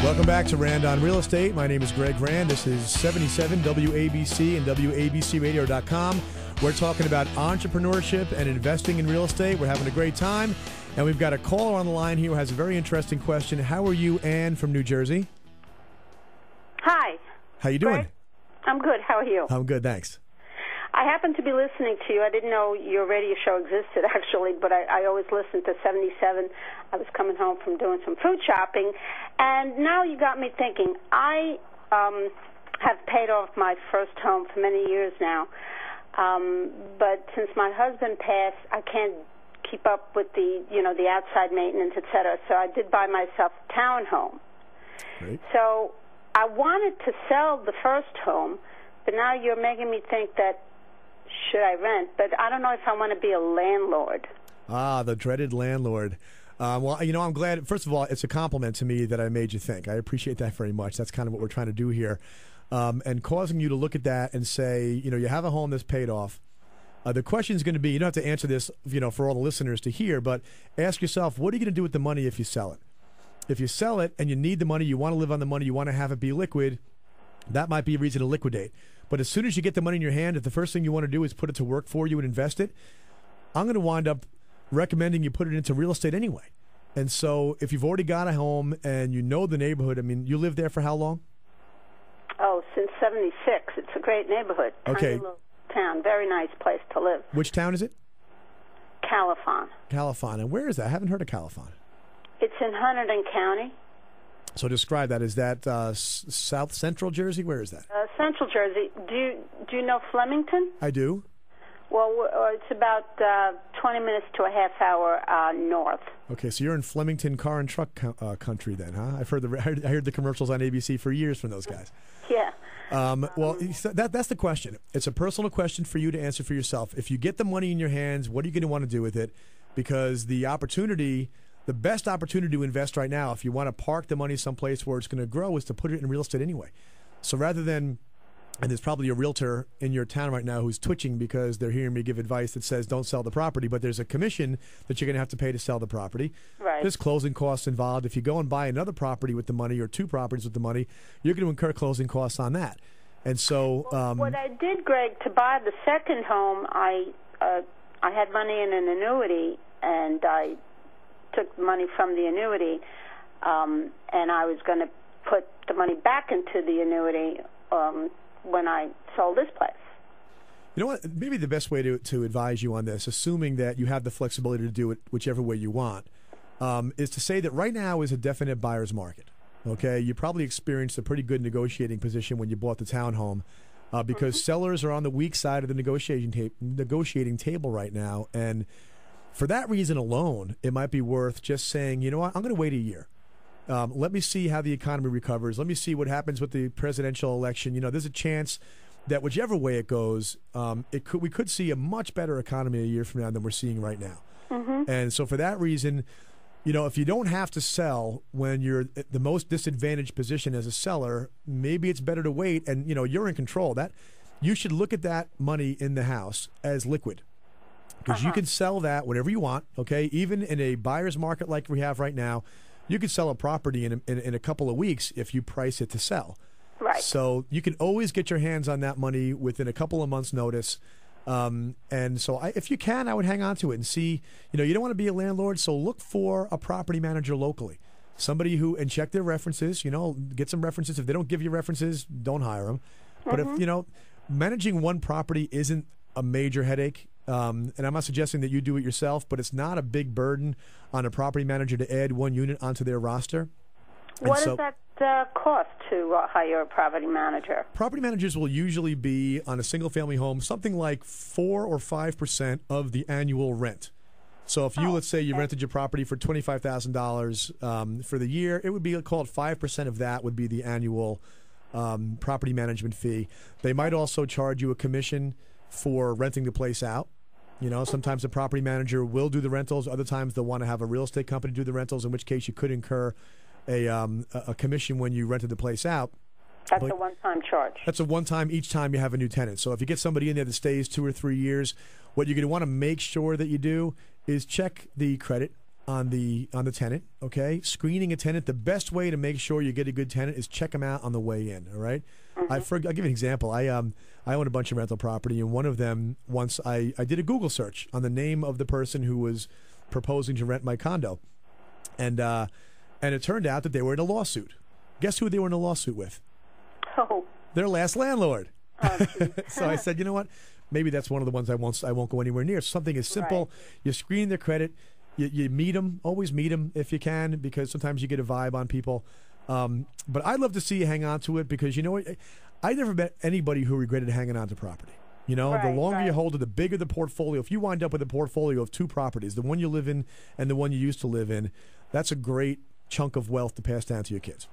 Welcome back to Rand on Real Estate. My name is Greg Rand. This is 77 WABC and WABCRadio.com. We're talking about entrepreneurship and investing in real estate. We're having a great time. And we've got a caller on the line here who has a very interesting question. How are you, Ann from New Jersey? Hi. How you doing? Greg? I'm good. How are you? I'm good, thanks. I happen to be listening to you. I didn't know your radio show existed, actually, but I always listen to 77. I was coming home from doing some food shopping, and now you got me thinking. I have paid off my first home for many years now, but since my husband passed, I can't keep up with the outside maintenance, et cetera, so I did buy myself a townhome. Great. So I wanted to sell the first home, but now you're making me think that should I rent? But I don't know if I want to be a landlord. Ah, the dreaded landlord. Well, I'm glad. First of all, it's a compliment to me that I made you think. I appreciate that very much. That's kind of what we're trying to do here. And causing you to look at that and say, you have a home that's paid off. The question is going to be, you don't have to answer this, for all the listeners to hear, but ask yourself, what are you going to do with the money if you sell it? If you sell it and you need the money, you want to live on the money, you want to have it be liquid, that might be a reason to liquidate. But as soon as you get the money in your hand, if the first thing you want to do is put it to work for you and invest it, I'm going to wind up recommending you put it into real estate anyway. And so if you've already got a home and you know the neighborhood, you lived there for how long? Oh, since 76. It's a great neighborhood. Okay. Tiny little town. Very nice place to live. Which town is it? Califon. Califon. And where is that? I haven't heard of Califon. It's in Hunterdon County. So describe that. Is that South Central Jersey? Where is that? Central Jersey. Do you know Flemington? I do. Well, it's about 20 minutes to a half hour north. Okay, so you're in Flemington car and truck country then, huh? I heard the commercials on ABC for years from those guys. Yeah. Well, that's the question. It's a personal question for you to answer for yourself. If you get the money in your hands, what are you going to want to do with it? Because the best opportunity to invest right now, if you want to park the money someplace where it's going to grow, is to put it in real estate anyway. So rather than, and there's probably a realtor in your town right now who's twitching because they're hearing me give advice that says don't sell the property, but there's a commission that you're going to have to pay to sell the property. Right. There's closing costs involved. If you go and buy another property with the money or two properties with the money, you're going to incur closing costs on that. And so what I did, Greg, to buy the second home, I had money in an annuity, and I took money from the annuity, and I was going to put the money back into the annuity when I sold this place. You know what? Maybe the best way to advise you on this, assuming that you have the flexibility to do it whichever way you want, is to say that right now is a definite buyer's market. Okay, you probably experienced a pretty good negotiating position when you bought the townhome because sellers are on the weak side of the negotiating table right now, and for that reason alone, it might be worth just saying, you know what, I'm going to wait a year. Let me see how the economy recovers. Let me see what happens with the presidential election. There's a chance that whichever way it goes, we could see a much better economy a year from now than we're seeing right now. Mm-hmm. And so for that reason, if you don't have to sell when you're at the most disadvantaged position as a seller, maybe it's better to wait. And, you're in control. That you should look at that money in the house as liquid. Because you can sell that whenever you want, okay? Even in a buyer's market like we have right now, you could sell a property in a couple of weeks if you price it to sell. Right. So you can always get your hands on that money within a couple of months' notice. And so if you can, I would hang on to it and see, you don't want to be a landlord, so look for a property manager locally. Somebody and check their references, get some references. If they don't give you references, don't hire them. But if, managing one property isn't a major headache, and I'm not suggesting that you do it yourself, but it's not a big burden on a property manager to add one unit onto their roster. What does that cost to hire a property manager? Property managers will usually be on a single-family home something like 4 or 5% of the annual rent. So if you, let's say you rented your property for $25,000 for the year, it would be called 5% of that would be the annual property management fee. They might also charge you a commission for renting the place out. Sometimes the property manager will do the rentals. Other times they'll want to have a real estate company do the rentals, in which case you could incur a commission when you rented the place out. That's a one-time charge. That's a one-time each time you have a new tenant. So if you get somebody in there that stays 2 or 3 years, what you're going to want to make sure that you do is check the credit on the tenant. Okay, screening a tenant. The best way to make sure you get a good tenant is check them out on the way in. All right. I'll give you an example. I own a bunch of rental property, and one of them, once I did a Google search on the name of the person who was proposing to rent my condo, and it turned out that they were in a lawsuit. Guess who they were in a lawsuit with? Oh. Their last landlord. Oh, So I said, you know what? Maybe that's one of the ones I won't go anywhere near. Something as simple. Right. You screen their credit. You meet them. Always meet them if you can, because sometimes you get a vibe on people. But I'd love to see you hang on to it, because you know what? I never met anybody who regretted hanging on to property. You know, the longer you hold it, the bigger the portfolio. If you wind up with a portfolio of 2 properties, the one you live in and the one you used to live in, that's a great chunk of wealth to pass down to your kids.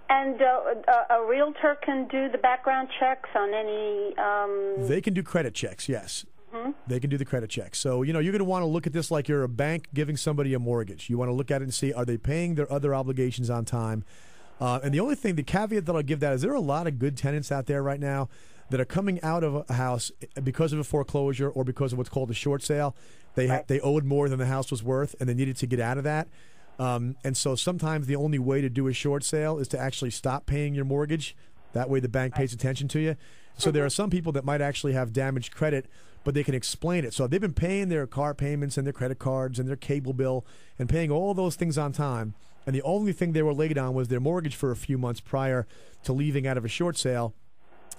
And a realtor can do the background checks on any... They can do credit checks, yes. They can do the credit checks. So, you know, you're going to want to look at this like you're a bank giving somebody a mortgage. You want to look at it and see, are they paying their other obligations on time? And the only thing, the caveat that I'll give that is there are a lot of good tenants out there right now that are coming out of a house because of a foreclosure or because of what's called a short sale. They owed more than the house was worth, and they needed to get out of that. And so sometimes the only way to do a short sale is to actually stop paying your mortgage. That way the bank pays attention to you. So there are some people that might actually have damaged credit, but they can explain it. So they've been paying their car payments and their credit cards and their cable bill and paying all those things on time. And the only thing they were late on was their mortgage for a few months prior to leaving out of a short sale.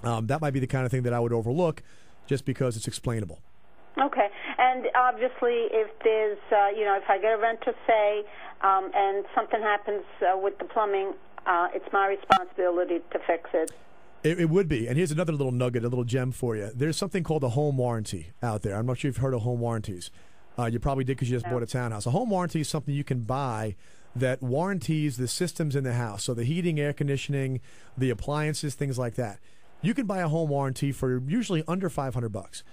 That might be the kind of thing that I would overlook just because it's explainable. Okay. And obviously, if there's, if I get a renter, say, and something happens with the plumbing, it's my responsibility to fix it. It would be. And here's another little nugget, a little gem for you. There's something called a home warranty out there. I'm not sure if you've heard of home warranties. You probably did because you just bought a townhouse. A home warranty is something you can buy that warranties the systems in the house. So the heating, air conditioning, the appliances, things like that. You can buy a home warranty for usually under $500.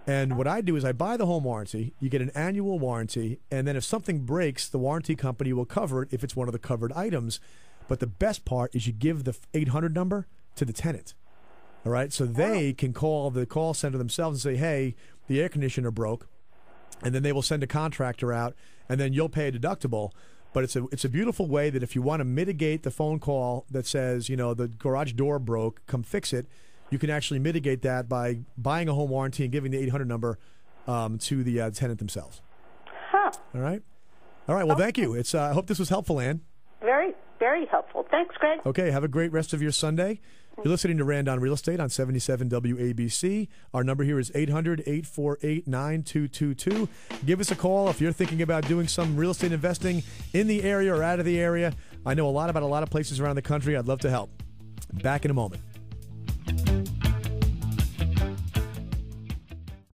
And what I do is I buy the home warranty, you get an annual warranty, and then if something breaks, the warranty company will cover it if it's one of the covered items. But the best part is you give the 800 number to the tenant. All right? So they can call the call center themselves and say, hey, the air conditioner broke. And then they will send a contractor out, and then you'll pay a deductible. But it's a beautiful way that if you want to mitigate the phone call that says, you know, the garage door broke, come fix it, you can actually mitigate that by buying a home warranty and giving the 800 number to the tenant themselves. Huh. All right? All right. Well, thank you. I hope this was helpful, Ann. Very, very helpful. Thanks, Greg. Okay. Have a great rest of your Sunday. You're listening to Rand on Real Estate on 77 WABC. Our number here is 800-848-9222. Give us a call if you're thinking about doing some real estate investing in the area or out of the area. I know a lot about a lot of places around the country. I'd love to help. Back in a moment.